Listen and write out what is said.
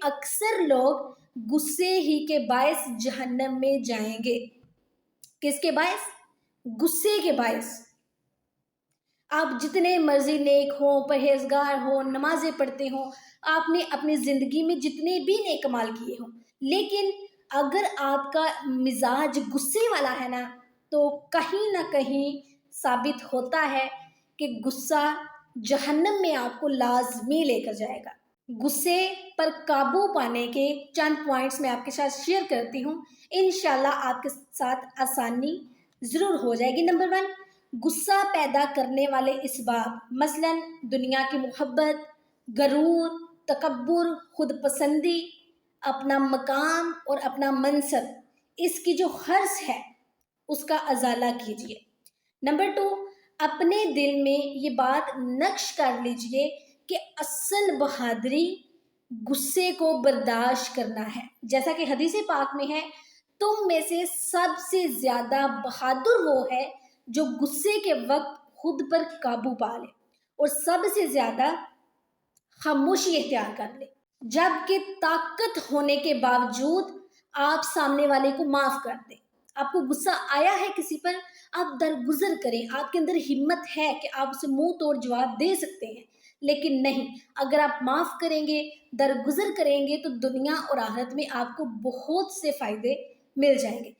اکثر لوگ غصے ہی کے باعث جہنم میں جائیں گے۔ کس کے باعث؟ غصے کے باعث۔ آپ جتنے مرضی نیک ہوں، پرہیزگار ہوں، نمازیں پڑھتے ہوں، آپ نے اپنی زندگی میں جتنے بھی نیک مال کیے ہوں، لیکن اگر آپ کا مزاج غصے والا ہے نا، تو کہیں نہ کہیں ثابت ہوتا ہے کہ غصہ جہنم میں آپ کو لازمی لے کر جائے گا۔ غصے پر قابو پانے کے چند پوائنٹس میں آپ کے ساتھ شیئر کرتی ہوں، انشاءاللہ آپ کے ساتھ آسانی ضرور ہو جائے گی۔ نمبر 1، غصہ پیدا کرنے والے اسباب، مثلا دنیا کی محبت، غرور، تکبر، خود پسندی، اپنا مقام اور اپنا منصب، اس کی جو حرص ہے اس کا ازالہ کیجیے۔ نمبر 2، اپنے دل میں یہ بات نقش کر لیجئے کہ اصل بہادری غصے کو برداشت کرنا ہے، جیسا کہ حدیث پاک میں ہے، تم میں سے سب سے زیادہ بہادر وہ ہے جو غصے کے وقت خود پر قابو پا لے اور سب سے زیادہ خاموشی اختیار کر لے، جبکہ طاقت ہونے کے باوجود آپ سامنے والے کو معاف کر دیں۔ آپ کو غصہ آیا ہے کسی پر، آپ درگزر کریں، آپ کے اندر ہمت ہے کہ آپ اسے منہ توڑ جواب دے سکتے ہیں، لیکن نہیں، اگر آپ معاف کریں گے، درگزر کریں گے، تو دنیا اور آخرت میں آپ کو بہت سے فائدے مل جائیں گے۔